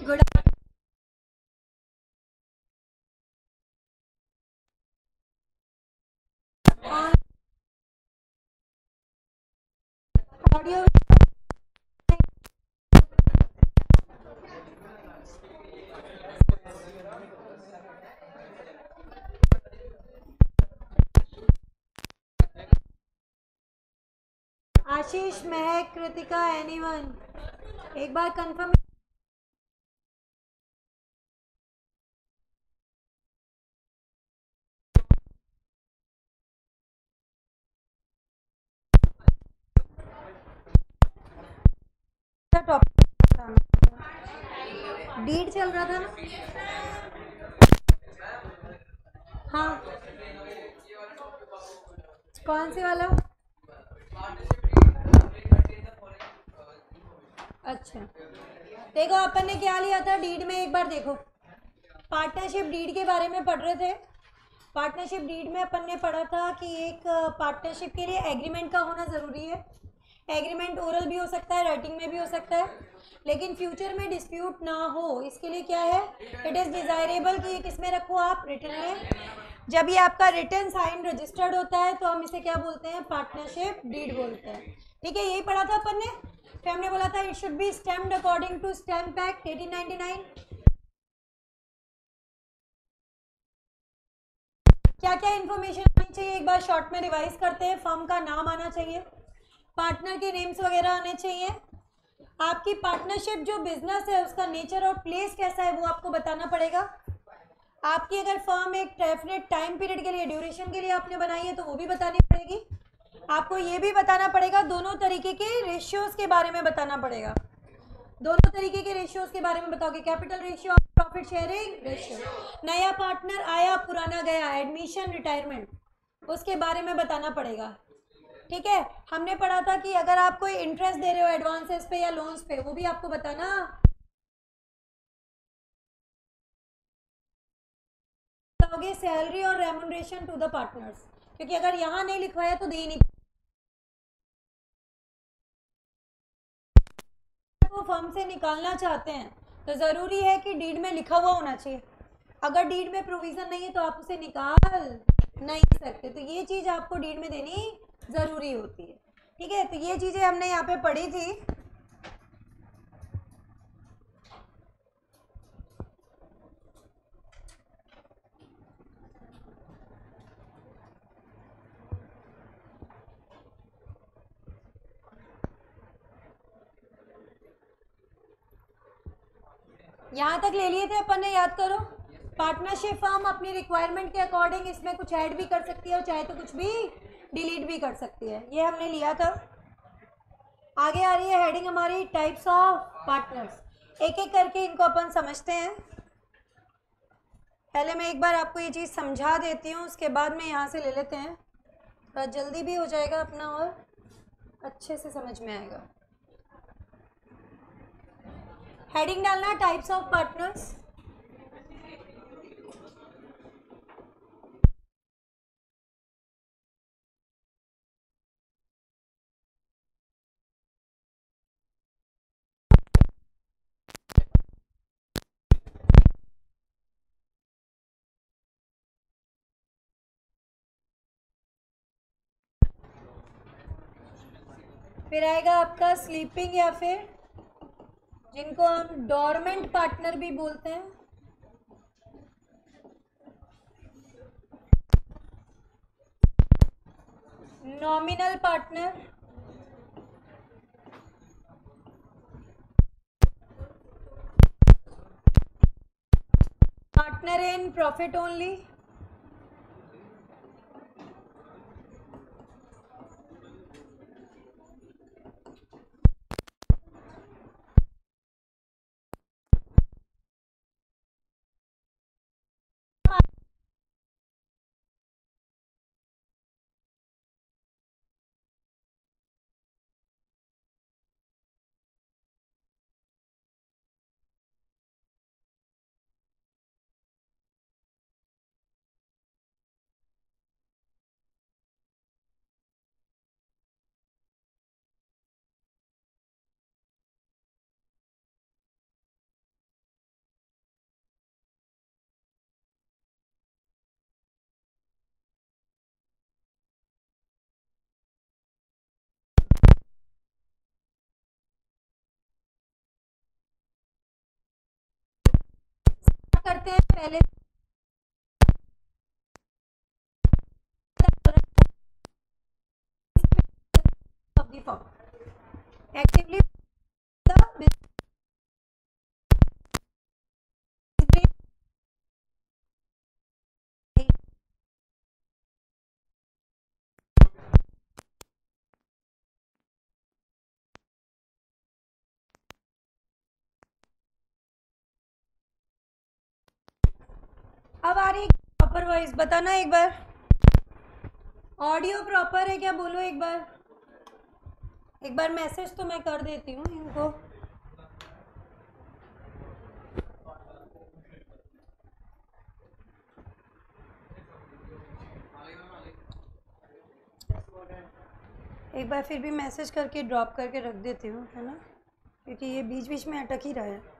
Good audio. आशीष, महक, Kritika, anyone, एक बार confirm. Deed चल रहा था ना? हाँ, कौन सी वाला? अच्छा, देखो अपन ने क्या लिया था डीड में, एक बार देखो। पार्टनरशिप डीड के बारे में पढ़ रहे थे। पार्टनरशिप डीड में अपन ने पढ़ा था कि एक पार्टनरशिप के लिए एग्रीमेंट का होना ज़रूरी है। एग्रीमेंट ओरल भी हो सकता है, राइटिंग में भी हो सकता है, लेकिन फ्यूचर में डिस्प्यूट ना हो इसके लिए क्या है, इट इज़ डिज़ायरेबल कि ये किस में रखो आप, रिटर्न में। जब ये आपका रिटर्न साइन रजिस्टर्ड होता है तो हम इसे क्या बोलते हैं, पार्टनरशिप डीड बोलते हैं। ठीक है, यही पढ़ा था अपन ने। फिर हमने बोला था it should be stamped according to stamp act 1899। क्या क्या इन्फॉर्मेशन आनी चाहिए एक बार शॉर्ट में रिवाइज करते हैं। फर्म का नाम आना चाहिए, पार्टनर के नेम्स वगैरह आने चाहिए, आपकी पार्टनरशिप जो बिजनेस है उसका नेचर और प्लेस कैसा है वो आपको बताना पड़ेगा। आपकी अगर फर्म एक डेफिनेट टाइम पीरियड के लिए, ड्यूरेशन के लिए आपने बनाई है तो वो भी बतानी पड़ेगी। आपको ये भी बताना पड़ेगा, दोनों तरीके के रेशियोज के बारे में बताना पड़ेगा। दोनों तरीके के रेशियोज के बारे में बताओगे, कैपिटल रेशियो और प्रॉफिट शेयरिंग रेशियो। नया पार्टनर आया, पुराना गया, एडमिशन, रिटायरमेंट, उसके बारे में बताना पड़ेगा। ठीक है, हमने पढ़ा था कि अगर आप कोई इंटरेस्ट दे रहे हो एडवांसेस पे या लोन्स पे, वो भी आपको बताना। बताओगे सैलरी और रेम्युनरेशन टू द पार्टनर्स, क्योंकि अगर यहाँ नहीं लिखवाया तो दे ही नहीं। वो फर्म से निकालना चाहते हैं तो ज़रूरी है कि डीड में लिखा हुआ होना चाहिए। अगर डीड में प्रोविज़न नहीं है तो आप उसे निकाल नहीं सकते, तो ये चीज़ आपको डीड में देनी ज़रूरी होती है। ठीक है, तो ये चीज़ें हमने यहाँ पे पढ़ी थी। यहाँ तक ले लिए थे अपन ने, याद करो। पार्टनरशिप फर्म अपनी रिक्वायरमेंट के अकॉर्डिंग इसमें कुछ ऐड भी कर सकती है और चाहे तो कुछ भी डिलीट भी कर सकती है, ये हमने लिया था। आगे आ रही है हेडिंग हमारी, टाइप्स ऑफ पार्टनर्स। एक एक करके इनको अपन समझते हैं। पहले मैं एक बार आपको ये चीज़ समझा देती हूँ, उसके बाद में यहाँ से ले लेते हैं, थोड़ा जल्दी भी हो जाएगा अपना और अच्छे से समझ में आएगा। हेडिंग डालना टाइप्स ऑफ पार्टनर्स। फिर आएगा आपका स्लीपिंग, या फिर जिनको हम डोरमेंट पार्टनर भी बोलते हैं। Nominal partner, partner in profit only, करते हैं पहले of the firm. Actively the business अब आ रही प्रॉपर वॉइस, बताना एक बार ऑडियो प्रॉपर है क्या, बोलो एक बार मैसेज तो मैं कर देती हूँ इनको। एक बार फिर भी मैसेज करके ड्रॉप करके रख देती हूँ, है ना, क्योंकि ये बीच बीच में अटक ही रहा है।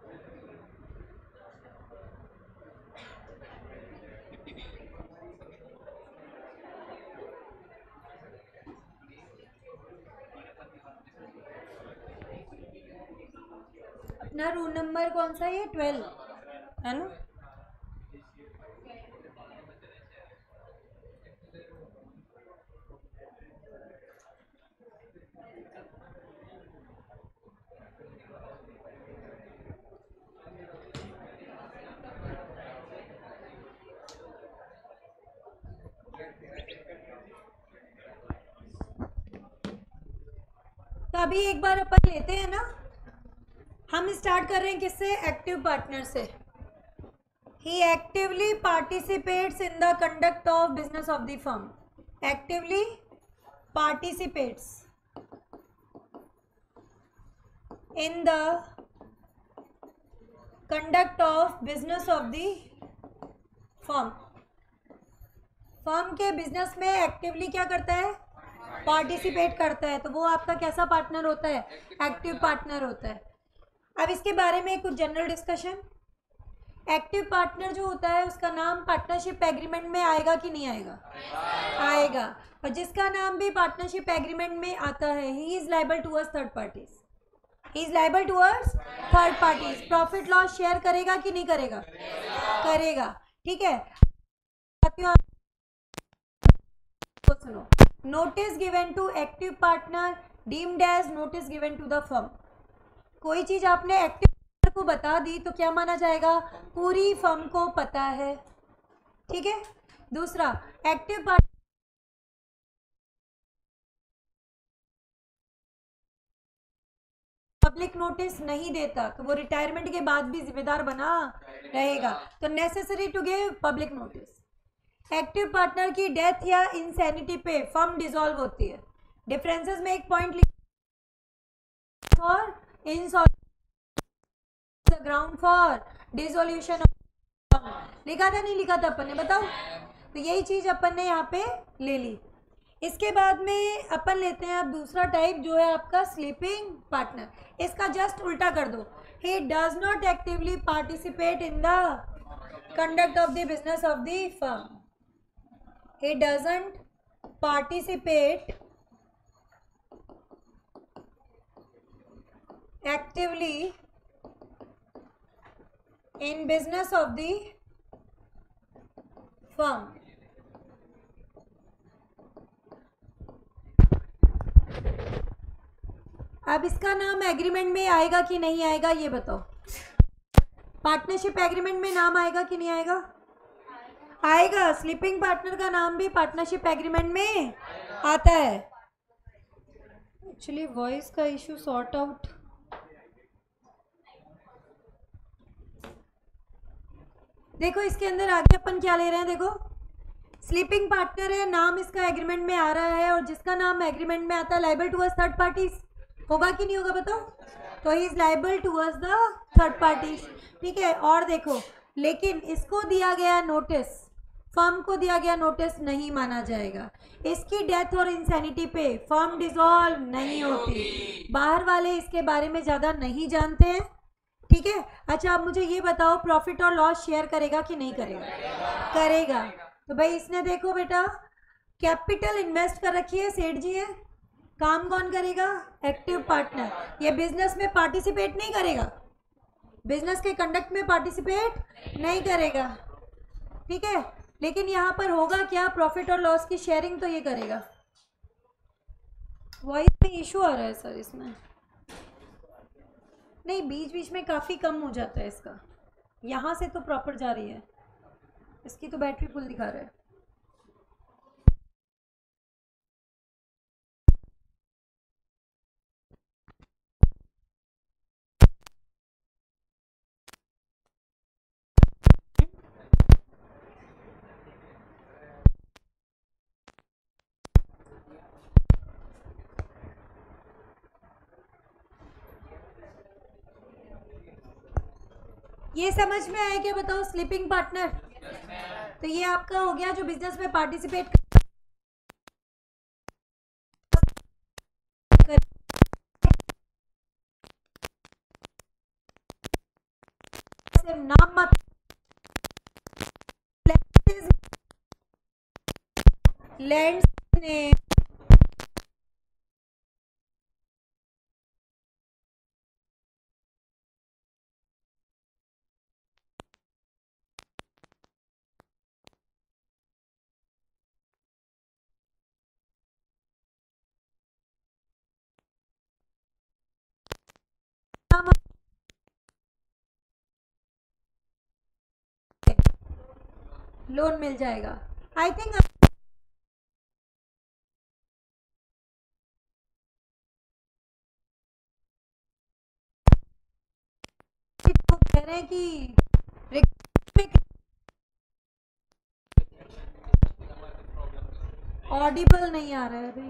अपना रूल नंबर कौन सा है, ये 12 है ना। तो अभी एक बार अपन लेते हैं ना, हम स्टार्ट कर रहे हैं किससे, एक्टिव पार्टनर से। He actively participates in the conduct of business of the firm. Actively participates in the conduct of business of the firm. Firm के बिजनेस में एक्टिवली क्या करता है, पार्टिसिपेट करता है, तो वो आपका कैसा पार्टनर होता है, एक्टिव पार्टनर होता है। अब इसके बारे में कुछ जनरल डिस्कशन। एक्टिव पार्टनर जो होता है उसका नाम पार्टनरशिप एग्रीमेंट में आएगा कि नहीं आएगा, आएगा। और जिसका नाम भी पार्टनरशिप एग्रीमेंट में आता है, he is liable towards third parties, he is liable towards third parties. Profit loss share करेगा कि नहीं करेगा, करेगा, ठीक है। सुनो, notice given to active partner deemed as notice given to the firm. कोई चीज आपने एक्टिव पार्टनर को बता दी तो क्या माना जाएगा, पूरी फर्म को पता है, ठीक है। दूसरा, एक्टिव पार्टनर पब्लिक नोटिस नहीं देता तो वो रिटायरमेंट के बाद भी जिम्मेदार बना रहेगा, तो necessary to give public notice. Active partner की डेथ या इंसैनिटी पे फर्म डिसॉल्व होती है। डिफरेंसेस में एक पॉइंट लिखा और इंसॉल्वेंसी ग्राउंड फॉर डिसोल्यूशन लिखा था, नहीं लिखा था अपन ने, बताओ। तो यही चीज अपन ने यहाँ पे ले ली। इसके बाद में अपन लेते हैं अब दूसरा टाइप जो है आपका स्लीपिंग पार्टनर। इसका जस्ट उल्टा कर दो, he does not actively participate in the conduct of the business of the firm. He doesn't participate actively in business of the firm. अब इसका नाम एग्रीमेंट में आएगा कि नहीं आएगा ये बताओ। पार्टनरशिप एग्रीमेंट में नाम आएगा कि नहीं आएगा, आएगा। स्लीपिंग पार्टनर का नाम भी पार्टनरशिप एग्रीमेंट में आता है। एक्चुअली वॉइस का इशू सॉर्ट आउट, देखो इसके अंदर आगे अपन क्या ले रहे हैं, देखो स्लीपिंग पार्टनर है, नाम इसका एग्रीमेंट में आ रहा है, और जिसका नाम एग्रीमेंट में आता है लाइबल टूवर्ड्स थर्ड पार्टीज, होगा कि नहीं होगा बताओ। तो ही is liable towards the third parties, ठीक है। और देखो, लेकिन इसको दिया गया नोटिस, फर्म को दिया गया नोटिस नहीं माना जाएगा। इसकी डेथ और इंसैनिटी पे फर्म डिसॉल्व नहीं होती। बाहर वाले इसके बारे में ज़्यादा नहीं जानते हैं, ठीक है। अच्छा, आप मुझे ये बताओ, प्रॉफिट और लॉस शेयर करेगा कि नहीं करेगा, करेगा। तो भाई इसने देखो बेटा कैपिटल इन्वेस्ट कर रखी है, सेठ जी है, काम कौन करेगा, एक्टिव पार्टनर। ये बिजनेस में पार्टिसिपेट नहीं करेगा, बिजनेस के कंडक्ट में पार्टिसिपेट नहीं करेगा, ठीक है। लेकिन यहाँ पर होगा क्या, प्रॉफिट और लॉस की शेयरिंग तो ये करेगा। वॉइस में इशू आ रहा है सर इसमें, नहीं बीच बीच में काफ़ी कम हो जाता है इसका। यहाँ से तो प्रॉपर जा रही है, इसकी तो बैटरी फुल दिखा रहा है। ये समझ में आया क्या, बताओ स्लीपिंग पार्टनर। तो ये आपका हो गया जो बिजनेस में पार्टिसिपेट कर, नाम मत लैंड ने लोन मिल जाएगा। आई थिंक कह रहे हैं कि ऑडिबल नहीं आ रहा है अभी।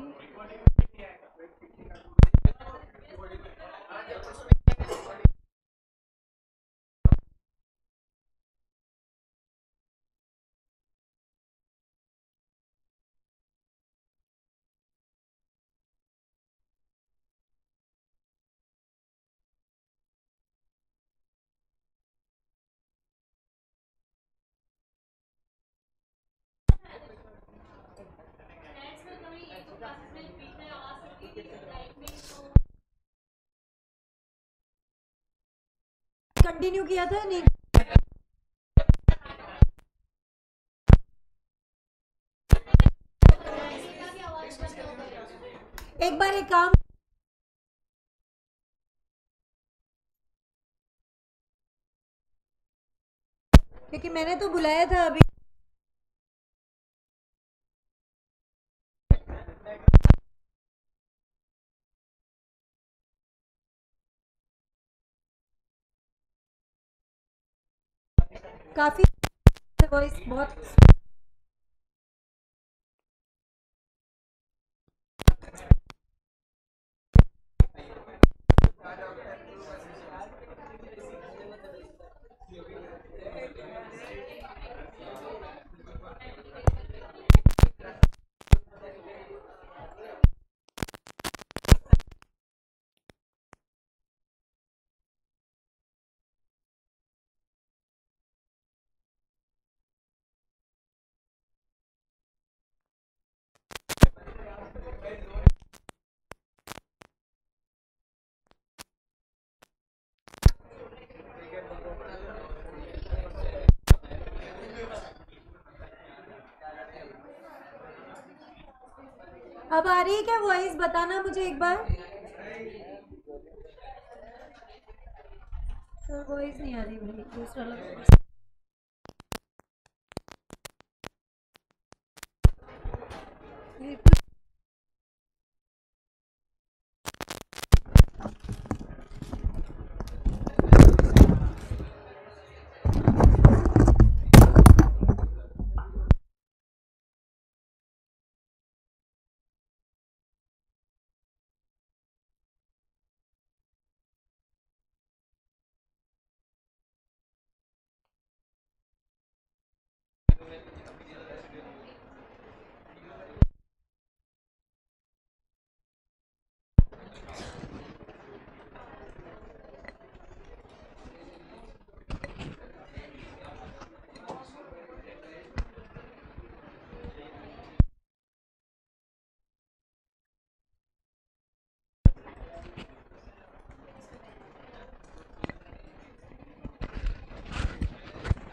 कंटिन्यू किया था नहीं, एक बार एक काम, क्योंकि मैंने तो बुलाया था अभी। काफी वॉइस बहुत अब आ रही है क्या वॉइस, बताना मुझे एक बार। सर वॉइस नहीं आ रही भाई, दूसरा लग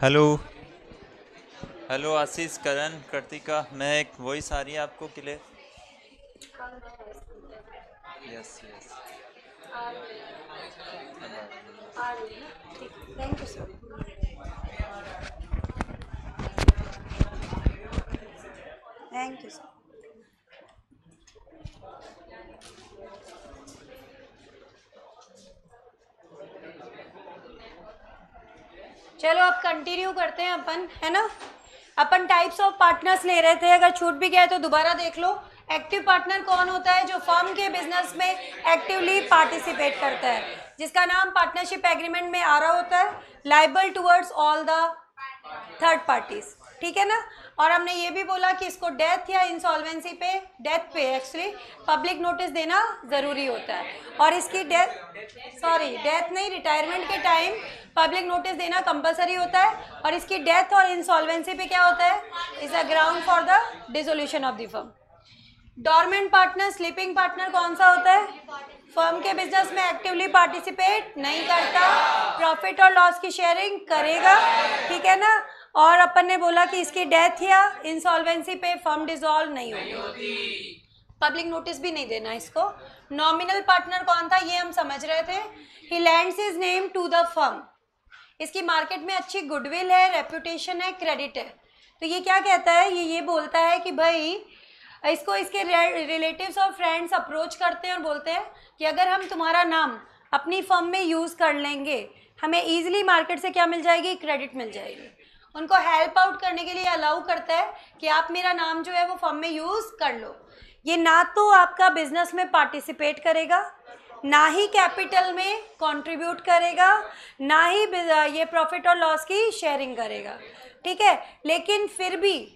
हेलो हेलो आशीष, करण, कृतिका, महक, वॉइस आ रही है आपको clear? Yes yes. Thank you sir. Thank you sir. चलो अब कंटिन्यू करते हैं अपन, है ना। अपन टाइप्स ऑफ पार्टनर्स ले रहे थे, अगर छूट भी गया है तो दोबारा देख लो। एक्टिव पार्टनर कौन होता है? जो फर्म के बिजनेस में एक्टिवली पार्टिसिपेट करता है, जिसका नाम पार्टनरशिप एग्रीमेंट में आ रहा होता है, liable towards all the third parties, ठीक है ना। और हमने ये भी बोला कि इसको डेथ या इंसॉल्वेंसी पे, डेथ पे एक्चुअली पब्लिक नोटिस देना ज़रूरी होता है, और इसकी डेथ नहीं, रिटायरमेंट के टाइम पब्लिक नोटिस देना कंपलसरी होता है, और इसकी डेथ और इंसॉल्वेंसी पे क्या होता है? Is a ground for the dissolution of the firm. Dormant partner, sleeping partner कौन सा होता है? फर्म के बिजनेस में एक्टिवली पार्टिसिपेट नहीं करता, प्रॉफिट और लॉस की शेयरिंग करेगा, ठीक है ना। और अपन ने बोला कि इसकी डेथ या इंसॉल्वेंसी पे फर्म डिसॉल्व नहीं होगी, पब्लिक नोटिस भी नहीं देना इसको। नॉमिनल पार्टनर कौन था? ये हम समझ रहे थे। He lends his name to the firm, इसकी मार्केट में अच्छी गुडविल है, रेपुटेशन है, क्रेडिट है। तो ये क्या कहता है? ये बोलता है कि भाई इसको इसके रिलेटिव्स और फ्रेंड्स अप्रोच करते हैं और बोलते हैं कि अगर हम तुम्हारा नाम अपनी फर्म में यूज़ कर लेंगे, हमें ईजिली मार्केट से क्या मिल जाएगी? क्रेडिट मिल जाएगी। उनको हेल्प आउट करने के लिए अलाउ करता है कि आप मेरा नाम जो है वो फर्म में यूज़ कर लो। ये ना तो आपका बिजनेस में पार्टिसिपेट करेगा, ना ही कैपिटल में कंट्रीब्यूट करेगा, ना ही ये प्रॉफिट और लॉस की शेयरिंग करेगा, ठीक है। लेकिन फिर भी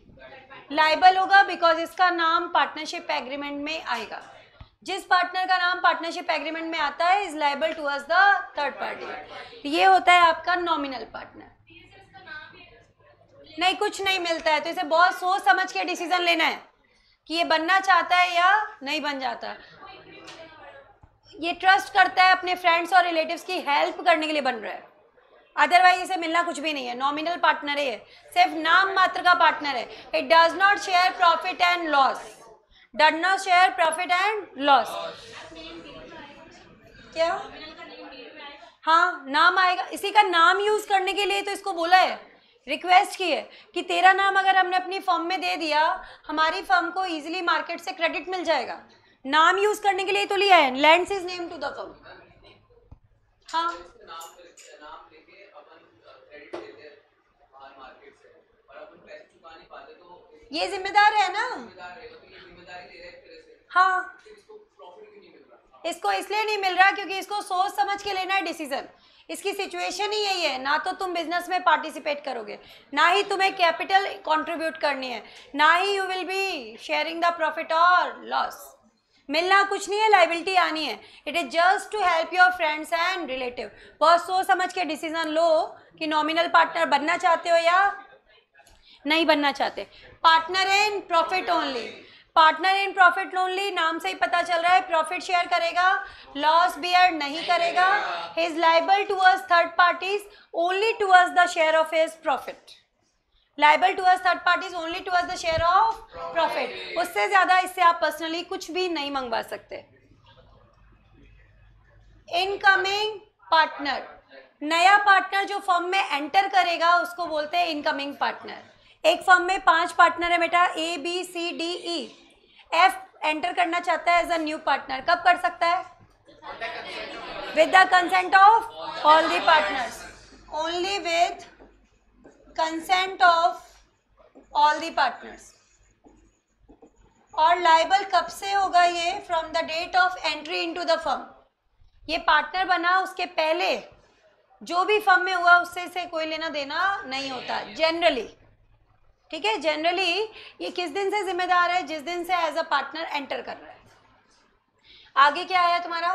लाइबल होगा बिकॉज इसका नाम पार्टनरशिप एग्रीमेंट में आएगा। जिस पार्टनर का नाम पार्टनरशिप एग्रीमेंट में आता है is liable towards the third party. ये होता है आपका नॉमिनल पार्टनर। नहीं, कुछ नहीं मिलता है, तो इसे बहुत सोच समझ के डिसीजन लेना है कि ये बनना चाहता है या नहीं बन जाता। ये ट्रस्ट करता है अपने फ्रेंड्स और रिलेटिव्स की हेल्प करने के लिए बन रहा है, अदरवाइज इसे मिलना कुछ भी नहीं है। नॉमिनल पार्टनर है, सिर्फ नाम मात्र का पार्टनर है। It does not share profit and loss, does not share profit and loss. क्या? हाँ, नाम आएगा, इसी का नाम यूज करने के लिए तो इसको बोला है, रिक्वेस्ट की है कि तेरा नाम अगर हमने अपनी फर्म में दे दिया, हमारी फर्म को इजीली मार्केट से क्रेडिट मिल जाएगा। नाम यूज करने के लिए तो लिया है, lends his name to the firm. हाँ, ये जिम्मेदार है ना। हाँ, इसको इसलिए नहीं मिल रहा क्योंकि इसको सोच समझ के लेना है डिसीजन। इसकी सिचुएशन ही यही है, ना तो तुम बिजनेस में पार्टिसिपेट करोगे, ना ही तुम्हें कैपिटल कंट्रीब्यूट करनी है, ना ही you will be sharing the profit और लॉस। मिलना कुछ नहीं है, लाइबिलिटी आनी है। It is just to help your friends and relative. बहुत सोच समझ के डिसीजन लो कि नॉमिनल पार्टनर बनना चाहते हो या नहीं बनना चाहते। Partner in profit only, partner in profit only, नाम से ही पता चल रहा है प्रॉफिट शेयर करेगा, लॉस बियर नहीं करेगा। ही is liable towards third parties only towards the share of his profit, liable towards third parties only towards the share of profit. उससे ज्यादा इससे आप पर्सनली कुछ भी नहीं मंगवा सकते। इनकमिंग पार्टनर, नया पार्टनर जो फर्म में एंटर करेगा उसको बोलते हैं इनकमिंग पार्टनर। एक फर्म में 5 पार्टनर है बेटा, A B C D E. F enter करना चाहता है एज अ न्यू पार्टनर, कब कर सकता है? With the consent of all the partners, only with consent of all the partners. और लाइबल कब से होगा? ये from the date of entry into the firm. ये पार्टनर बना उसके पहले जो भी फर्म में हुआ उससे से कोई लेना देना नहीं होता जनरली, ठीक है। जनरली ये किस दिन से जिम्मेदार है? जिस दिन से एज अ पार्टनर एंटर कर रहा है। आगे क्या आया तुम्हारा?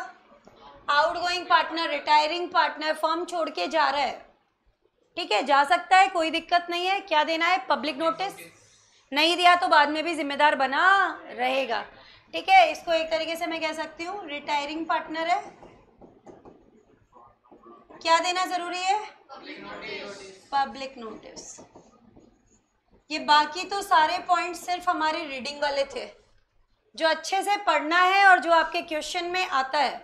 Outgoing partner, retiring partner, firm छोड़ के जा रहा है, ठीक है, जा सकता है, कोई दिक्कत नहीं है। क्या देना है? Public notice. नहीं दिया तो बाद में भी जिम्मेदार बना रहेगा, ठीक है। इसको एक तरीके से मैं कह सकती हूँ रिटायरिंग पार्टनर है, क्या देना जरूरी है? Public notice. ये बाकी तो सारे पॉइंट्स सिर्फ हमारी रीडिंग वाले थे, जो अच्छे से पढ़ना है और जो आपके क्वेश्चन में आता है।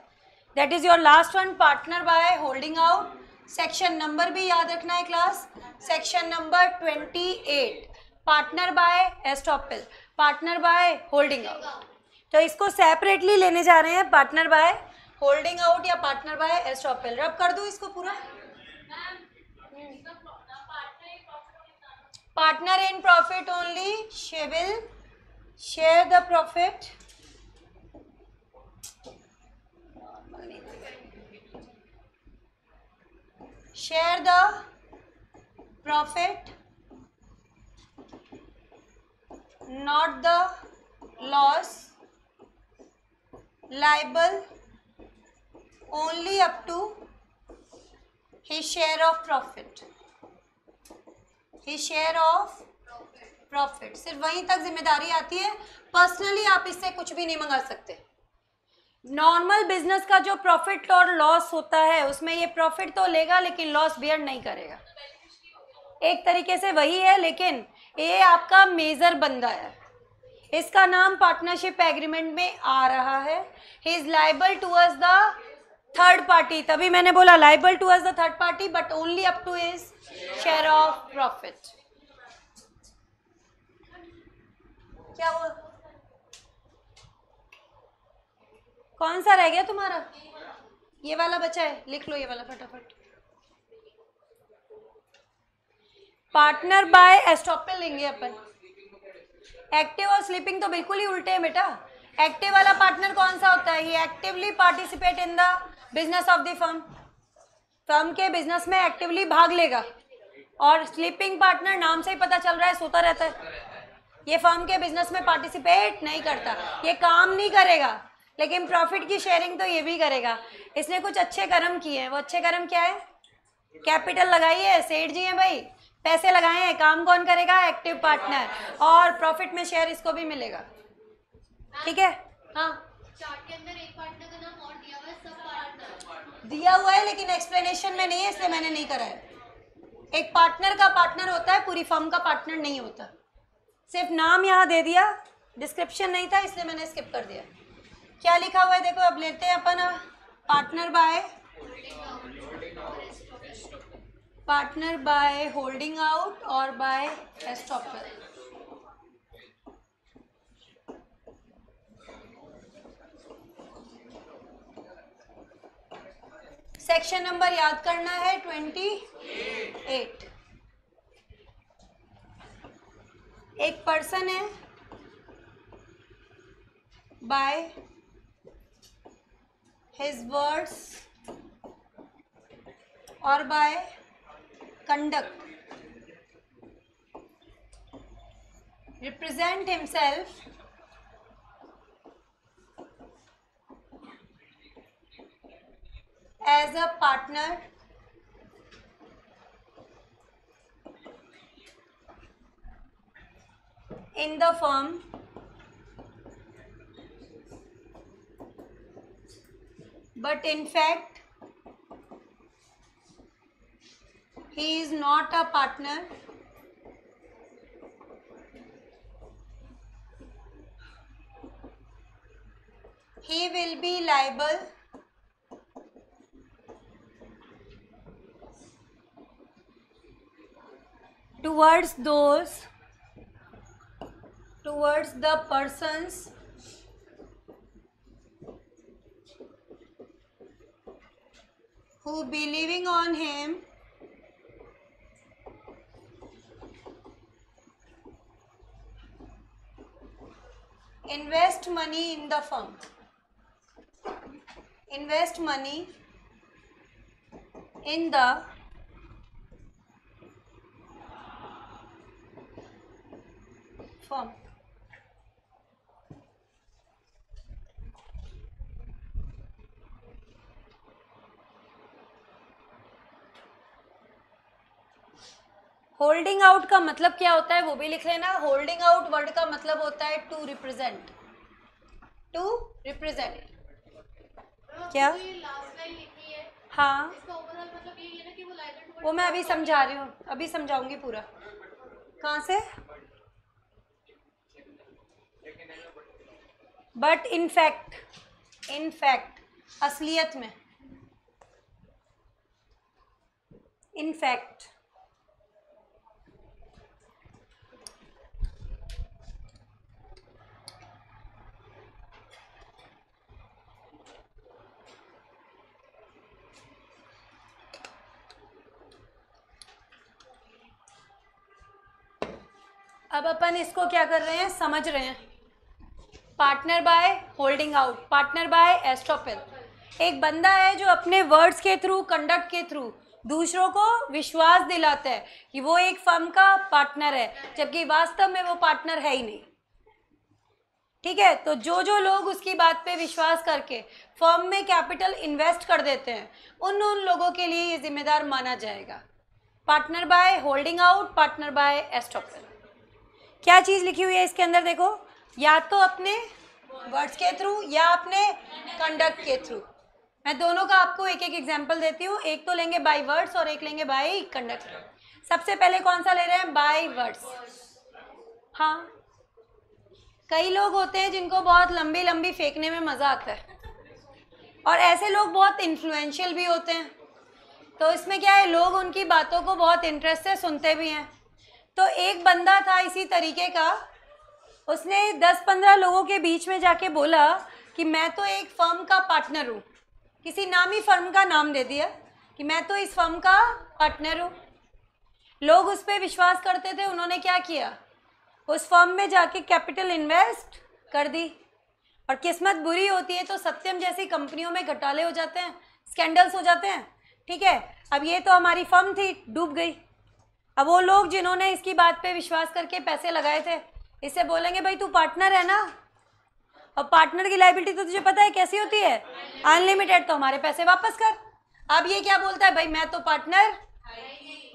That is your last one, partner by holding out. Section number भी याद रखना है class, section number 28, partner by estoppel, partner by holding out. तो इसको सेपरेटली लेने जा रहे हैं, पार्टनर बाय होल्डिंग आउट या पार्टनर बाय एस्टॉपल। रब कर दो इसको पूरा। Partner in profit only, she will share the profit, share the profit, not the loss, liable only up to his share of profit, his share of profit. सिर्फ वहीं तक जिम्मेदारी आती है, पर्सनली आप इससे कुछ भी नहीं मंगा सकते। नॉर्मल बिजनेस का जो प्रॉफिट और लॉस होता है उसमें ये प्रॉफिट तो लेगा लेकिन लॉस बियर नहीं करेगा। एक तरीके से वही है, लेकिन ये आपका मेजर बंदा है, इसका नाम पार्टनरशिप एग्रीमेंट में आ रहा है। He is liable towards the third party, तभी मैंने बोला liable towards the third party but only up to his share of profit. क्या हुआ? कौन सा रह गया तुम्हारा? ये वाला बचा है, लिख लो ये वाला फटाफट। पार्टनर बाय एस्टॉपल लेंगे अपन। एक्टिव और स्लीपिंग तो बिल्कुल ही उल्टे हैं बेटा। एक्टिव वाला पार्टनर कौन सा होता है? He actively participate in the business of the firm, firm के बिजनेस में एक्टिवली भाग लेगा। और स्लीपिंग पार्टनर नाम से ही पता चल रहा है सोता रहता है, ये फर्म के बिजनेस में पार्टिसिपेट नहीं करता, ये काम नहीं करेगा लेकिन प्रॉफिट की शेयरिंग तो ये भी करेगा। इसने कुछ अच्छे कर्म किए हैं, वो अच्छे कर्म क्या है? कैपिटल लगाई है, सेठ जी हैं भाई, पैसे लगाए हैं, काम कौन करेगा? एक्टिव पार्टनर, और प्रॉफिट में शेयर इसको भी मिलेगा। ठीक है? हाँ, चार्ट के अंदर एक पार्टनर का नाम और दिया हुआ है, सब पार्टनर दिया हुआ है लेकिन एक्सप्लेनेशन में नहीं है, इसलिए मैंने नहीं करा है। एक पार्टनर का पार्टनर होता है, पूरी फर्म का पार्टनर नहीं होता। सिर्फ नाम यहाँ दे दिया, डिस्क्रिप्शन नहीं था इसलिए मैंने स्किप कर दिया। क्या लिखा हुआ है देखो, अब लेते हैं अपन पार्टनर बाय होल्डिंग आउट और बाय एस्टॉपल। सेक्शन नंबर याद करना है 28। एक पर्सन है, बाय हिज वर्ड्स और by conduct represent himself as a partner in the firm but in fact he is not a partner, he will be liable towards the persons who believing on him invest money in the firm, invest money in the firm। Holding out का मतलब क्या होता है वो भी लिख लेना। Holding out word का मतलब होता है टू रिप्रेजेंट, टू रिप्रेजेंट। क्या? ये लास्ट लाइन लिखी है, हाँ, इसका ओवरऑल मतलब वो मैं अभी समझा रही हूँ, अभी समझाऊंगी पूरा। कहाँ से? बट इनफैक्ट असलियत में, इनफैक्ट अब अपन इसको क्या कर रहे हैं, समझ रहे हैं। Partner by holding out, partner by estoppel. एक बंदा है जो अपने वर्ड्स के थ्रू, कंडक्ट के थ्रू दूसरों को विश्वास दिलाता है कि वो एक फर्म का पार्टनर है, जबकि वास्तव में वो पार्टनर है ही नहीं। ठीक है, तो जो जो लोग उसकी बात पे विश्वास करके फर्म में कैपिटल इन्वेस्ट कर देते हैं, उन लोगों के लिए ये जिम्मेदार माना जाएगा। Partner by holding out, partner by estoppel. क्या चीज़ लिखी हुई है इसके अंदर देखो, या तो अपने वर्ड्स के थ्रू या अपने कंडक्ट के थ्रू। मैं दोनों का आपको एक एक एग्जांपल देती हूँ, एक तो लेंगे बाय वर्ड्स और एक लेंगे बाय कंडक्ट। सबसे पहले कौन सा ले रहे हैं, बाय वर्ड्स। हाँ, कई लोग होते हैं जिनको बहुत लंबी लंबी फेंकने में मज़ा आता है, और ऐसे लोग बहुत इन्फ्लुएंशियल भी होते हैं। तो इसमें क्या है, लोग उनकी बातों को बहुत इंटरेस्ट से सुनते भी हैं। तो एक बंदा था इसी तरीके का, उसने 10-15 लोगों के बीच में जाके बोला कि मैं तो एक फर्म का पार्टनर हूँ। किसी नामी फर्म का नाम दे दिया कि मैं तो इस फर्म का पार्टनर हूँ। लोग उस पर विश्वास करते थे। उन्होंने क्या किया, उस फर्म में जाके कैपिटल इन्वेस्ट कर दी। और किस्मत बुरी होती है तो सत्यम जैसी कंपनियों में घोटाले हो जाते हैं, स्कैंडल्स हो जाते हैं। ठीक है, अब ये तो हमारी फर्म थी, डूब गई। अब वो लोग जिन्होंने इसकी बात पे विश्वास करके पैसे लगाए थे, इससे बोलेंगे भाई तू पार्टनर है ना, और पार्टनर की लायबिलिटी तो तुझे पता है कैसी होती है, अनलिमिटेड। तो हमारे पैसे वापस कर। अब ये क्या बोलता है, भाई मैं तो पार्टनर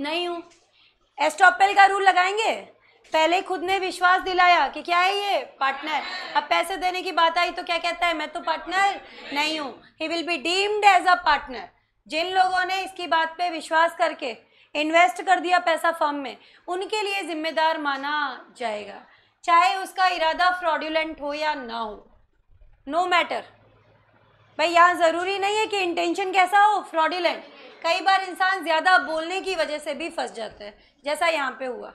नहीं हूँ। एस्टॉपेल का रूल लगाएंगे, पहले खुद ने विश्वास दिलाया कि क्या है ये, पार्टनर। अब पैसे देने की बात आई तो क्या कहता है, मैं तो पार्टनर नहीं हूँ। He will be deemed as a partner. जिन लोगों ने इसकी बात पे विश्वास करके इन्वेस्ट कर दिया पैसा फर्म में, उनके लिए जिम्मेदार माना जाएगा, चाहे उसका इरादा फ्रॉडुलेंट हो या ना हो, नो मैटर। भाई यहाँ ज़रूरी नहीं है कि इंटेंशन कैसा हो, फ्रॉडुलेंट। कई बार इंसान ज़्यादा बोलने की वजह से भी फंस जाता है, जैसा यहाँ पे हुआ।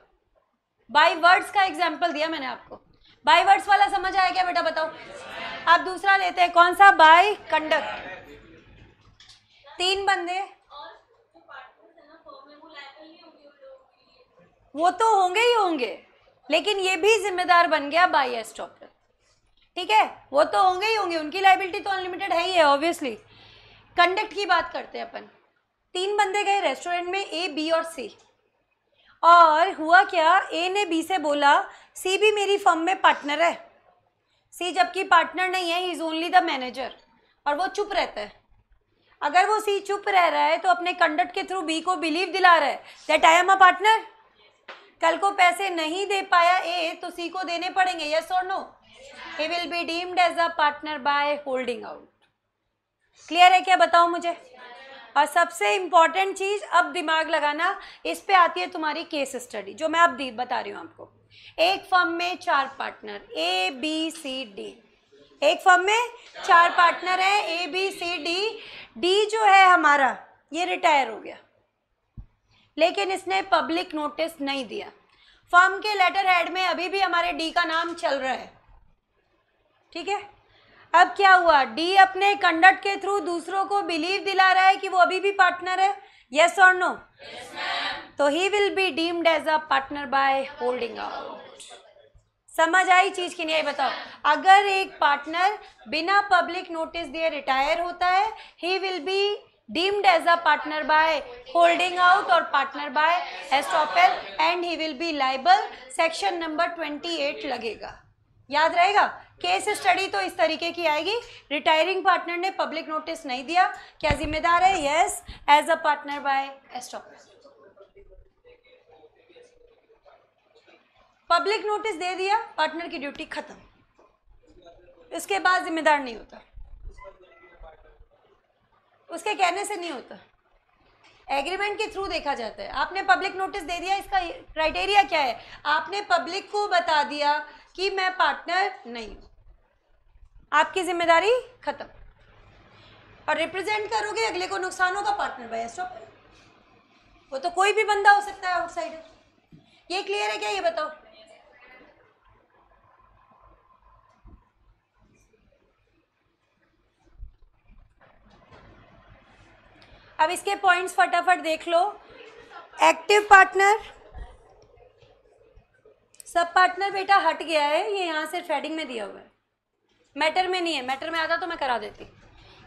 बाय वर्ड्स का एग्जाम्पल दिया मैंने आपको। बाय वर्ड्स वाला समझ आया क्या बेटा, बताओ। आप दूसरा लेते हैं, कौन सा, बाय कंडक्ट। 3 बंदे, वो तो होंगे ही होंगे, लेकिन ये भी जिम्मेदार बन गया बाय एस्टॉपेल। ठीक है, वो तो होंगे ही होंगे, उनकी लायबिलिटी तो अनलिमिटेड है ही है ऑब्वियसली। कंडक्ट की बात करते हैं अपन। 3 बंदे गए रेस्टोरेंट में, ए, बी और सी। और हुआ क्या, ए ने बी से बोला सी भी मेरी फर्म में पार्टनर है। सी जबकि पार्टनर नहीं है, he is only the manager, और वो चुप रहता है। अगर वो सी चुप रह रहा है तो अपने कंडक्ट के थ्रू बी को बिलीव दिला रहा है that I am a partner. कल को पैसे नहीं दे पाया ए तो सी को देने पड़ेंगे, यस और no. He will be deemed as a partner by holding out. Clear है क्या, बताओ मुझे। और सबसे इंपॉर्टेंट चीज, अब दिमाग लगाना, इस पे आती है तुम्हारी केस स्टडी जो मैं अब बता रही हूँ आपको। एक फर्म में 4 पार्टनर, ए, बी, सी, डी। एक फर्म में 4 पार्टनर है, ए, बी, सी, डी। डी जो है हमारा, ये रिटायर हो गया, लेकिन इसने पब्लिक नोटिस नहीं दिया। फर्म के लेटर हेड में अभी भी हमारे डी का नाम चल रहा है। ठीक है, अब क्या हुआ, डी अपने कंडक्ट के थ्रू दूसरों को बिलीव दिला रहा है कि वो अभी भी पार्टनर है, यस और नो। तो he will be deemed as a partner by holding out. समझ आई चीज की नहीं आई, बताओ। अगर एक पार्टनर बिना पब्लिक नोटिस दिए रिटायर होता है, he will be deemed as a partner by holding out और partner by estoppel, and he will be liable. Section number 28 लगेगा, याद रहेगा। केस स्टडी तो इस तरीके की आएगी। रिटायरिंग पार्टनर ने पब्लिक नोटिस नहीं दिया, क्या जिम्मेदार है, yes, as a partner by estoppel. Public notice दे दिया, पार्टनर की ड्यूटी खत्म, इसके बाद जिम्मेदार नहीं होता, उसके कहने से नहीं होता। एग्रीमेंट के थ्रू देखा जाता है। आपने पब्लिक नोटिस दे दिया, इसका क्राइटेरिया क्या है? आपने पब्लिक को बता दिया कि मैं पार्टनर नहीं हूं, आपकी जिम्मेदारी खत्म। और रिप्रेजेंट करोगे, अगले को नुकसान होगा, पार्टनर बाय स्टॉप। वो तो कोई भी बंदा हो सकता है, आउटसाइडर। ये क्लियर है क्या? ये बताओ। अब इसके पॉइंट्स फटाफट देख लो। एक्टिव पार्टनर, सब पार्टनर बेटा हट गया है, ये यहाँ सिर्फ हेडिंग में दिया हुआ है, मैटर में नहीं है। मैटर में आता तो मैं करा देती।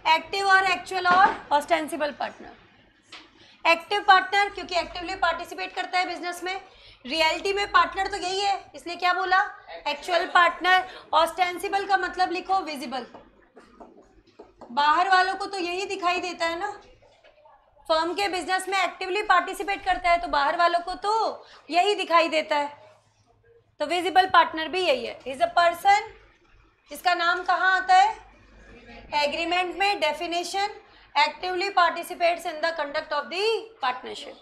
एक्टिव और एक्चुअल और ऑस्टेंसिबल पार्टनर। एक्टिव पार्टनर क्योंकि एक्टिवली पार्टिसिपेट करता है बिजनेस में। रियलिटी में पार्टनर तो यही है, इसलिए क्या बोला? Actual partner. ऑस्टेंसिबल का मतलब लिखो विजिबल, बाहर वालों को तो यही दिखाई देता है ना। फर्म के बिजनेस में एक्टिवली पार्टिसिपेट करता है तो बाहर वालों को तो यही दिखाई देता है, तो विजिबल पार्टनर भी यही है। इज अ पर्सन, इसका नाम कहाँ आता है? एग्रीमेंट में। Definition, actively participates in the conduct of the partnership.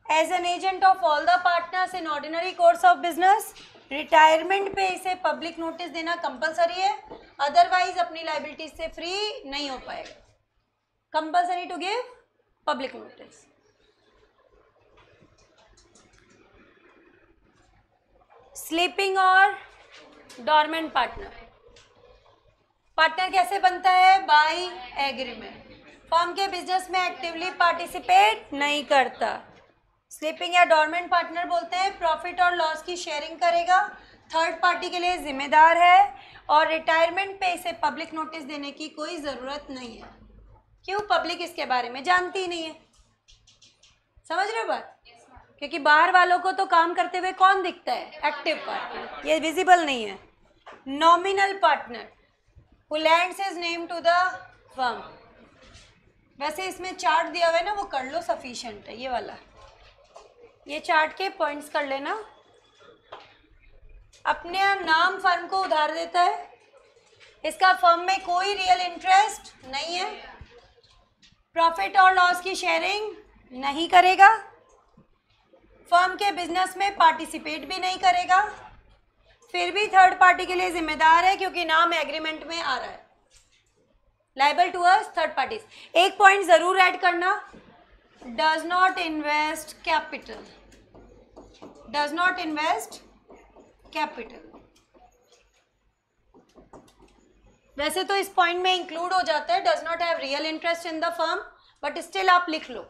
As an agent of all the partners in ordinary course of business. Retirement पे इसे पब्लिक नोटिस देना कंपलसरी है, अदरवाइज अपनी लाइबिलिटी से फ्री नहीं हो पाएगा। Compulsory to give public notice. Sleeping और डॉर्मेंट पार्टनर। पार्टनर कैसे बनता है? By agreement. फर्म के बिजनेस में एक्टिवली पार्टिसिपेट नहीं करता। स्लीपिंग या डॉर्मेंट पार्टनर बोलते हैं प्रॉफिट और लॉस की शेयरिंग करेगा, थर्ड पार्टी के लिए जिम्मेदार है, और रिटायरमेंट पे इसे पब्लिक नोटिस देने की कोई ज़रूरत नहीं है। क्यों? पब्लिक इसके बारे में जानती ही नहीं है। समझ रहे हो बात? क्योंकि बाहर वालों को तो काम करते हुए कौन दिखता है? एक्टिव पार्टनर, ये विजिबल नहीं है। Nominal partner who lends his name to the firm। वैसे इसमें चार्ट दिया हुआ है ना, वो कर लो, सफिशिएंट है ये वाला। ये चार्ट के पॉइंट्स कर लेना। अपने नाम फर्म को उधार देता है, इसका फर्म में कोई रियल इंटरेस्ट नहीं है, प्रॉफिट और लॉस की शेयरिंग नहीं करेगा, फर्म के बिजनेस में पार्टिसिपेट भी नहीं करेगा, फिर भी थर्ड पार्टी के लिए जिम्मेदार है क्योंकि नाम एग्रीमेंट में आ रहा है। Liable to us third parties. एक पॉइंट जरूर ऐड करना, does not invest capital. Does not invest capital. वैसे तो इस पॉइंट में इंक्लूड हो जाता है, does not have real interest in the firm, but still आप लिख लो।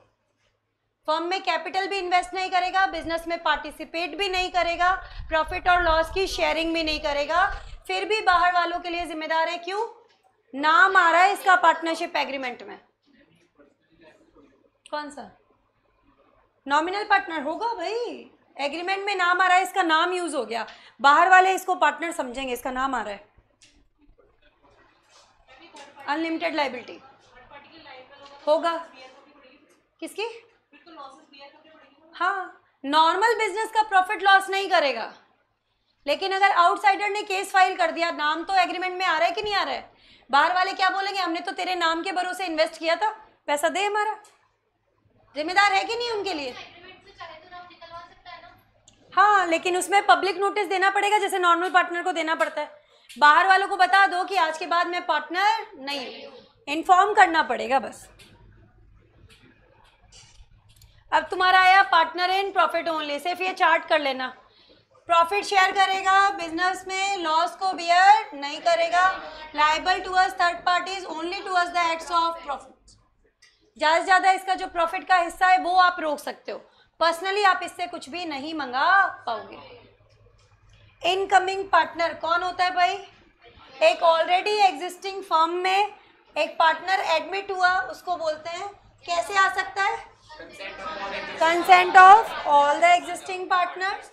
फर्म में कैपिटल भी इन्वेस्ट नहीं करेगा, बिजनेस में पार्टिसिपेट भी नहीं करेगा, प्रॉफिट और लॉस की शेयरिंग भी नहीं करेगा, फिर भी बाहर वालों के लिए जिम्मेदार है। क्यों? नाम आ रहा है इसका पार्टनरशिप एग्रीमेंट में। कौन सा? नॉमिनल पार्टनर होगा भाई, एग्रीमेंट में नाम आ रहा है, इसका नाम यूज हो गया, बाहर वाले इसको पार्टनर समझेंगे, इसका नाम आ रहा है। अनलिमिटेड लाइबिलिटी होगा किसकी? हाँ, नॉर्मल बिजनेस का प्रॉफिट लॉस नहीं करेगा, लेकिन अगर आउटसाइडर ने केस फाइल कर दिया, नाम तो एग्रीमेंट में आ रहा है कि नहीं आ रहा है, बाहर वाले क्या बोलेंगे? हमने तो तेरे नाम के भरोसे इन्वेस्ट किया था, पैसा दे हमारा। जिम्मेदार है कि नहीं उनके लिए? हाँ, लेकिन उसमें पब्लिक नोटिस देना पड़ेगा जैसे नॉर्मल पार्टनर को देना पड़ता है। बाहर वालों को बता दो कि आज के बाद मैं पार्टनर नहीं हूँ, इन्फॉर्म करना पड़ेगा बस। अब तुम्हारा आया पार्टनर इन प्रॉफिट ओनली, सिर्फ ये चार्ट कर लेना। प्रॉफिट शेयर करेगा, बिजनेस में लॉस को बियर नहीं करेगा, liable towards third parties only towards the acts of profit. ज़्यादा से ज़्यादा इसका जो प्रॉफिट का हिस्सा है वो आप रोक सकते हो, पर्सनली आप इससे कुछ भी नहीं मंगा पाओगे। इनकमिंग पार्टनर कौन होता है भाई? एक ऑलरेडी एग्जिस्टिंग फर्म में एक पार्टनर एडमिट हुआ, उसको बोलते हैं, कैसे आ सकता है? Consent of all the existing partners.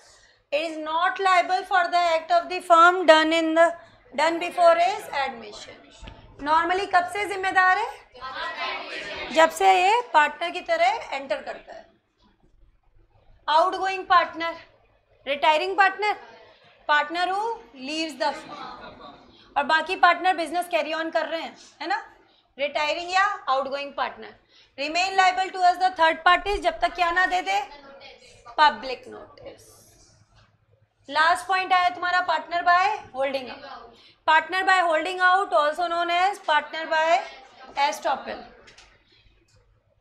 It is not liable for the act of the firm done before his admission. Normally कब से जिम्मेदार है? जब से ये पार्टनर की तरह एंटर करता है। Outgoing partner, retiring partner, partner who leaves the firm, और बाकी पार्टनर बिजनेस कैरी ऑन कर रहे हैं, है ना? रिटायरिंग या outgoing partner. Remain liable to us the third parties, जब तक क्या ना दे दे, पब्लिक नोटिस। लास्ट पॉइंट आया तुम्हारा partner by holding out. Partner by holding out also known as partner by estoppel.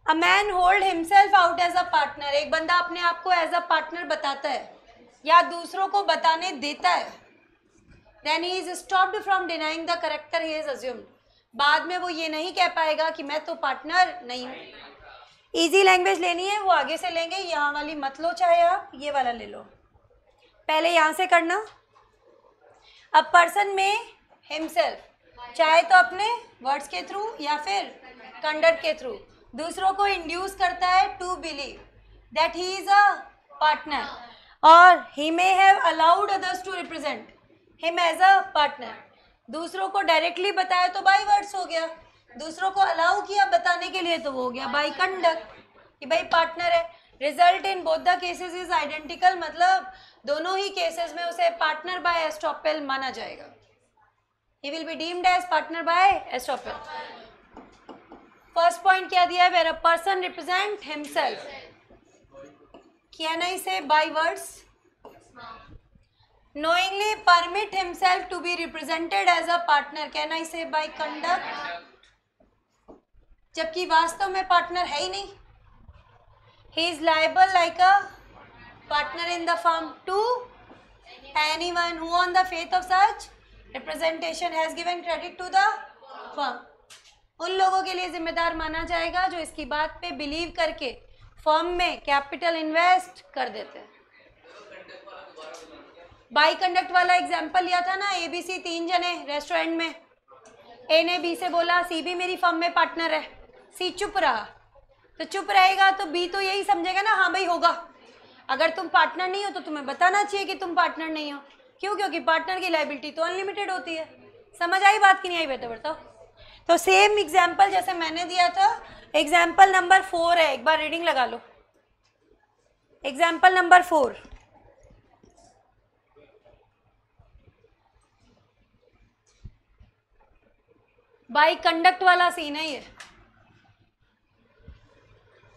A man hold himself out as a partner, एक बंदा अपने आप को एज अ पार्टनर बताता है या दूसरों को बताने देता है, then he is stopped from denying the character he is assumed. बाद में वो ये नहीं कह पाएगा कि मैं तो पार्टनर नहीं हूँ। इजी लैंग्वेज लेनी है वो आगे से लेंगे, यहाँ वाली मत लो, चाहे आप ये वाला ले लो। पहले यहाँ से करना। अब पर्सन में हिमसेल्फ, चाहे तो अपने वर्ड्स के थ्रू या फिर कंडक्ट के थ्रू दूसरों को इंड्यूस करता है to believe that he is a partner, और he may have allowed others to represent him as a partner. दूसरों को डायरेक्टली बताया तो बाई वर्ड्स हो गया, दूसरों को अलाउ किया बताने के लिए तो वो हो गया बाई कंडक्ट कि भाई पार्टनर है। Result in both the cases is identical, मतलब दोनों ही केसेस में उसे पार्टनर बाय एस्टॉपल माना जाएगा। He will be deemed as partner by estoppel. First point क्या दिया है, where a person represent himself, can I say by words, knowingly permit himself to be represented as a partner, can I say by conduct, जबकि वास्तव में partner है ही नहीं। he is liable like a partner in the firm to anyone who on the faith of such representation has given credit to the firm, उन लोगों के लिए जिम्मेदार माना जाएगा जो इसकी बात पे बिलीव करके फर्म में कैपिटल इन्वेस्ट कर देते हैं। बाई कंडक्ट वाला एग्जाम्पल लिया था ना, ABC 3 जने रेस्टोरेंट में, ए ने बी से बोला सी भी मेरी फर्म में पार्टनर है, सी चुप रहा, तो चुप रहेगा तो बी तो यही समझेगा ना हाँ भाई होगा। अगर तुम पार्टनर नहीं हो तो तुम्हें बताना चाहिए कि तुम पार्टनर नहीं हो, क्यों? क्योंकि पार्टनर की लायबिलिटी तो अनलिमिटेड होती है। समझ आई बात कि नहीं आई बेटा बताओ? तो सेम एग्जाम्पल जैसे मैंने दिया था, एग्जाम्पल नंबर 4 है, एक बार रीडिंग लगा लो। एग्जाम्पल नंबर 4, बाई कंडक्ट वाला सीन है ये।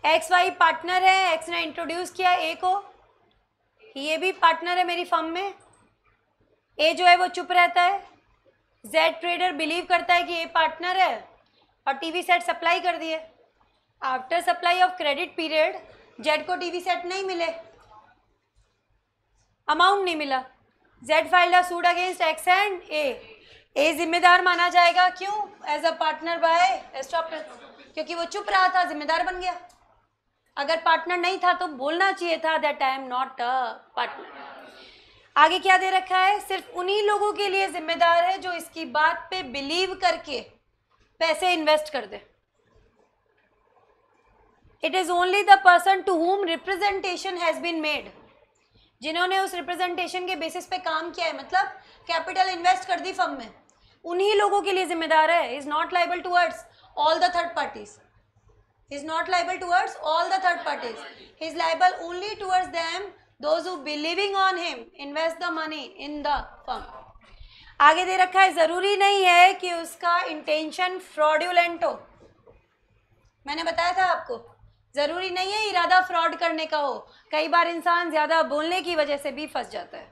एक्स वाई पार्टनर है, एक्स ने इंट्रोड्यूस किया ए को, ये भी पार्टनर है मेरी फर्म में। ए जो है वो चुप रहता है, जेड ट्रेडर बिलीव करता है कि ये पार्टनर है और टीवी सेट सप्लाई कर दिए। After supply of credit period Z को टीवी सेट नहीं मिले, अमाउंट नहीं मिला, Z filed a suit against X and A जिम्मेदार माना जाएगा, क्यों? As a partner by estoppel, क्योंकि वो चुप रहा था, जिम्मेदार बन गया। अगर पार्टनर नहीं था तो बोलना चाहिए था that I am not a partner. आगे क्या दे रखा है, सिर्फ उन्हीं लोगों के लिए जिम्मेदार है जो इसकी बात पे बिलीव करके पैसे इन्वेस्ट कर दे। It is only the person to whom representation has been made, जिन्होंने उस रिप्रेजेंटेशन के बेसिस पे काम किया है, मतलब कैपिटल इन्वेस्ट कर दी फर्म में, उन्हीं लोगों के लिए जिम्मेदार है। Is not liable towards all the third parties, is not liable towards all the third parties, he is liable only towards them, those who believing on him invest the money in the firm। आगे दे रखा है, जरूरी नहीं है कि उसका intention fraudulent हो। मैंने बताया था आपको, जरूरी नहीं है इरादा फ्रॉड करने का हो, कई बार इंसान ज्यादा बोलने की वजह से भी फंस जाता है।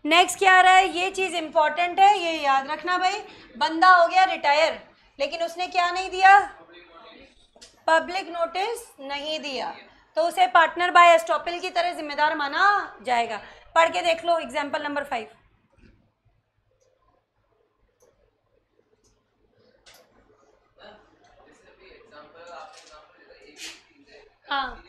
नेक्स्ट क्या आ रहा है, ये चीज इंपॉर्टेंट है, ये याद रखना भाई। बंदा हो गया रिटायर, लेकिन उसने क्या नहीं दिया, पब्लिक नोटिस नहीं दिया, तो उसे पार्टनर बाय एस्टॉपल की तरह जिम्मेदार माना जाएगा। पढ़ के देख लो एग्जाम्पल नंबर 5। हाँ,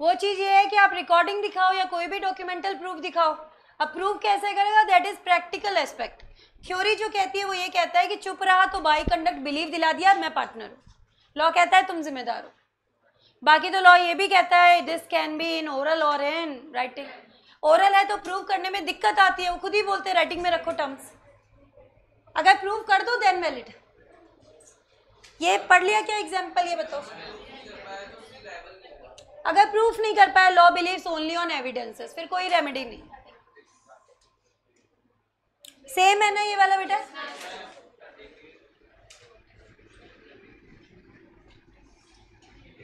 वो चीज़ ये है कि आप रिकॉर्डिंग दिखाओ या कोई भी डॉक्यूमेंटल प्रूफ दिखाओ। अब प्रूफ कैसे करेगा, that is practical aspect. Theory जो कहती है वो ये कहता है कि चुप रहा तो बाई कंडक्ट बिलीव दिला दिया मैं पार्टनर हूँ, लॉ कहता है तुम जिम्मेदार हो। बाकी तो लॉ ये भी कहता है this can be in oral और इन राइटिंग। ओरल है तो प्रूव करने में दिक्कत आती है, वो खुद ही बोलते हैं राइटिंग में रखो टर्म्स, अगर प्रूव कर दो देन वैलिड। ये पढ़ लिया क्या एग्जाम्पल, ये बताओ। अगर प्रूफ नहीं कर पाया, law believes only on evidences, फिर कोई रेमेडी नहीं। सेम है ना ये वाला बेटा?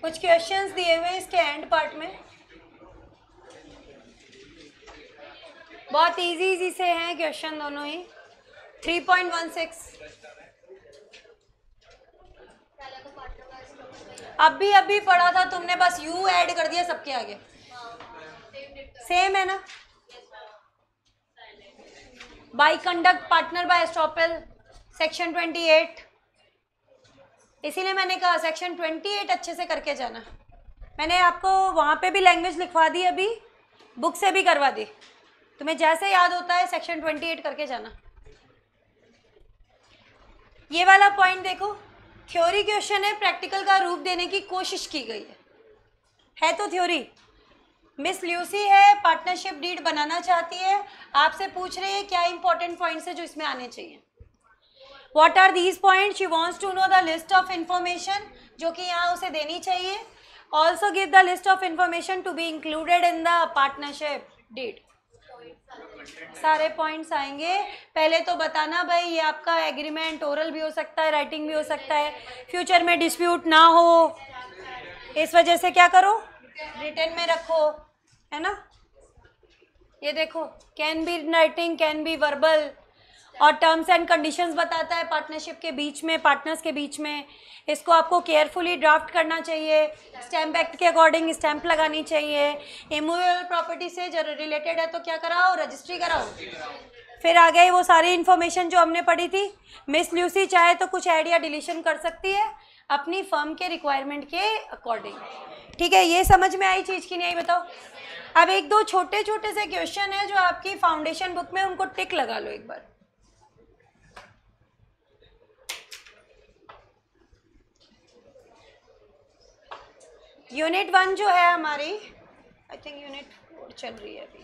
कुछ क्वेश्चंस दिए हुए इसके एंड पार्ट में, बहुत इजी से हैं क्वेश्चन दोनों ही। 3.16 अभी पढ़ा था तुमने, बस यू ऐड कर दिया सबके आगे। सेम है ना? By conduct partner by estoppel section 28, इसीलिए मैंने कहा सेक्शन 28 अच्छे से करके जाना। मैंने आपको वहाँ पे भी लैंग्वेज लिखवा दी, अभी बुक से भी करवा दी, तुम्हें जैसे याद होता है सेक्शन 28 करके जाना। ये वाला पॉइंट देखो, थ्योरी क्वेश्चन है, प्रैक्टिकल का रूप देने की कोशिश की गई है तो थ्योरी। मिस ल्यूसी है, पार्टनरशिप डीड बनाना चाहती है, आपसे पूछ रही है क्या इंपॉर्टेंट पॉइंट्स है जो इसमें आने चाहिए। What are these points? She wants to know the list of information जो कि यहाँ उसे देनी चाहिए। Also give the list of information to be included in the partnership deed। सारे पॉइंट्स आएंगे। पहले तो बताना भाई ये आपका एग्रीमेंट ओरल भी हो सकता है, राइटिंग भी हो सकता है, फ्यूचर में डिस्प्यूट ना हो इस वजह से क्या करो, रिटन में रखो, है ना। ये देखो, can be writing, can be verbal, और टर्म्स एंड कंडीशंस बताता है पार्टनरशिप के बीच में, पार्टनर्स के बीच में। इसको आपको केयरफुली ड्राफ्ट करना चाहिए, स्टैम्प एक्ट के अकॉर्डिंग स्टैम्प लगानी चाहिए। इमूवेबल प्रॉपर्टी से जो रिलेटेड है तो क्या कराओ, रजिस्ट्री कराओ। फिर आ गई वो सारी इन्फॉर्मेशन जो हमने पढ़ी थी। मिस ल्यूसी चाहे तो कुछ ऐड या डिलीशन कर सकती है अपनी फर्म के रिक्वायरमेंट के अकॉर्डिंग। ठीक है, ये समझ में आई चीज़ की नहीं आई बताओ। अब एक दो छोटे छोटे से क्वेश्चन है जो आपकी फाउंडेशन बुक में, उनको टिक लगा लो एक बार। यूनिट 1 जो है हमारी, आई थिंक यूनिट 4 चल रही है अभी।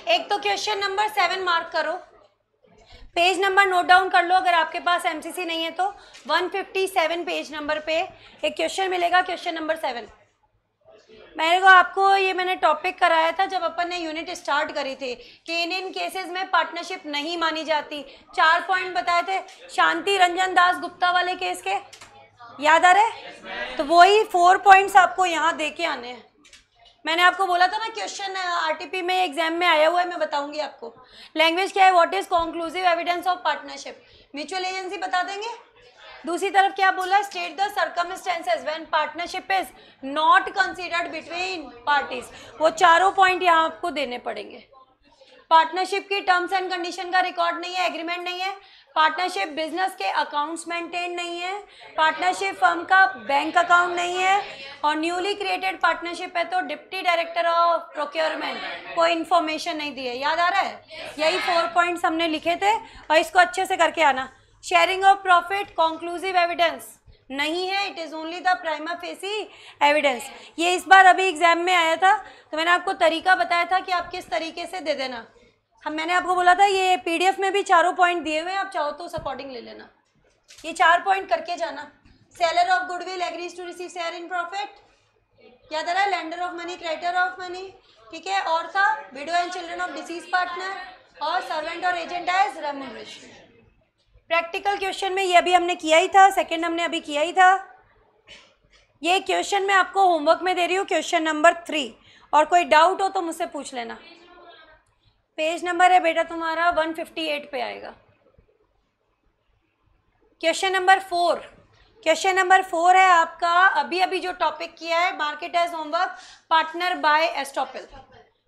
एक तो क्वेश्चन नंबर 7 मार्क करो, पेज नंबर नोट डाउन कर लो अगर आपके पास एमसीसी नहीं है तो। 157 पेज नंबर पे एक क्वेश्चन मिलेगा, क्वेश्चन नंबर 7। मेरे को आपको ये मैंने टॉपिक कराया था जब अपन ने यूनिट स्टार्ट करी थी कि इन केसेस में पार्टनरशिप नहीं मानी जाती। 4 पॉइंट बताए थे शांति रंजन दास गुप्ता वाले केस के, याद आ रहे हैं? तो वही 4 पॉइंट्स आपको यहाँ दे के आने हैं। मैंने आपको बोला था ना क्वेश्चन आरटीपी में एग्जाम में आया हुआ है, मैं बताऊंगी आपको। लैंग्वेज क्या है, what is conclusive evidence of partnership, mutual agency बता देंगे। दूसरी तरफ क्या बोला, state the circumstances when partnership is not considered between parties. वो चारों पॉइंट यहाँ आपको देने पड़ेंगे। पार्टनरशिप की टर्म्स एंड कंडीशन का रिकॉर्ड नहीं है, एग्रीमेंट नहीं है। पार्टनरशिप बिजनेस के अकाउंट्स मेंटेन नहीं है। पार्टनरशिप फर्म का बैंक अकाउंट नहीं है। और न्यूली क्रिएटेड पार्टनरशिप है तो डिप्टी डायरेक्टर ऑफ प्रोक्योरमेंट कोई इन्फॉर्मेशन नहीं दी है। याद आ रहा है? यही 4 पॉइंट्स हमने लिखे थे और इसको अच्छे से करके आना। Sharing of profit conclusive evidence नहीं है, it is only the prima facie evidence. ये इस बार अभी एग्जाम में आया था तो मैंने आपको तरीका बताया था कि आप किस तरीके से दे देना। मैंने आपको बोला था ये पीडीएफ में भी चारों पॉइंट दिए हुए हैं, आप चाहो तो उस अकॉर्डिंग ले लेना। ये 4 पॉइंट करके जाना। Seller of goodwill agrees to receive share in profit, याद आ रहा है? Lender of money, creditor of money, ठीक है। और था widow and children of deceased partner और सर्वेंट और agent as remuneration. Practical question में ये अभी हमने किया ही था, सेकेंड हमने अभी किया ही था। ये क्वेश्चन मैं आपको होमवर्क में दे रही हूँ, क्वेश्चन नंबर 3, और कोई डाउट हो तो मुझसे पूछ लेना। पेज नंबर है बेटा तुम्हारा 158 पे आएगा। क्वेश्चन नंबर 4, क्वेश्चन नंबर 4 है आपका अभी अभी जो टॉपिक किया है, mark it as homework, partner by estoppel.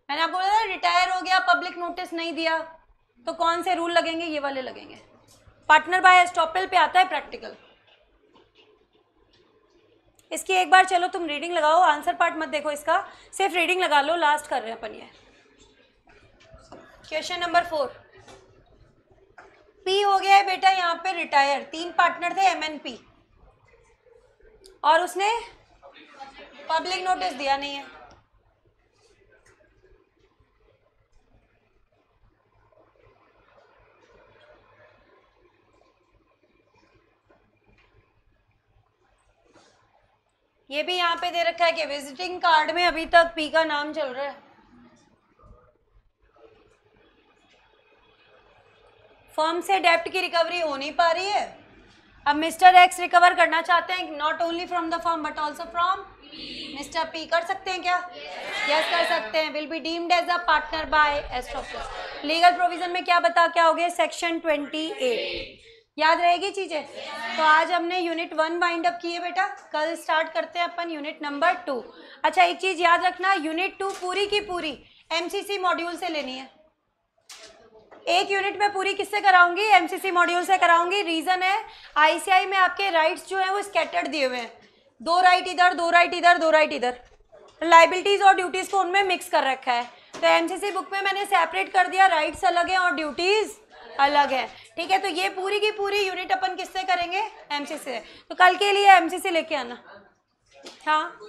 मैंने आपको बोला रिटायर हो गया, पब्लिक नोटिस नहीं दिया तो कौन से रूल लगेंगे, ये वाले लगेंगे। पार्टनर बाय एस्टॉपल पे आता है प्रैक्टिकल। इसकी एक बार चलो तुम रीडिंग लगाओ, आंसर पार्ट मत देखो इसका, सिर्फ रीडिंग लगा लो, लास्ट कर रहे हैं अपन ये। क्वेश्चन नंबर 4 पी हो गया है बेटा यहाँ पे रिटायर, 3 पार्टनर थे MNP, और उसने पब्लिक नोटिस दिया नहीं है। ये भी यहाँ पे दे रखा है कि विजिटिंग कार्ड में अभी तक पी का नाम चल रहा है। फर्म से डेब्ट की रिकवरी हो नहीं पा रही है। अब मिस्टर एक्स रिकवर करना चाहते हैं, not only from the firm but also from mister P. कर सकते हैं क्या? यस कर सकते हैं। Will be deemed as a partner by estoppel. Legal provision में क्या बता क्या हो गया? सेक्शन 28। याद रहेगी चीजें? तो आज हमने यूनिट 1 वाइंड अप की है बेटा, कल स्टार्ट करते हैं अपन यूनिट नंबर 2। अच्छा एक चीज याद रखना, यूनिट 2 पूरी की पूरी MCC मॉड्यूल से लेनी है। एक यूनिट में पूरी किससे कराऊंगी? MCC मॉड्यूल से कराऊंगी। रीजन है ICI में आपके राइट्स जो है वो स्कैटर्ड दिए हुए हैं, 2 राइट इधर, 2 राइट इधर, 2 राइट इधर। लाइबिलिटीज और ड्यूटीज को उनमें मिक्स कर रखा है। तो MCC बुक में मैंने सेपरेट कर दिया, राइट्स अलग है और ड्यूटीज अलग है। ठीक है, तो ये पूरी की पूरी यूनिट अपन किससे करेंगे? MCC से। तो कल के लिए MCC लेके आना। हाँ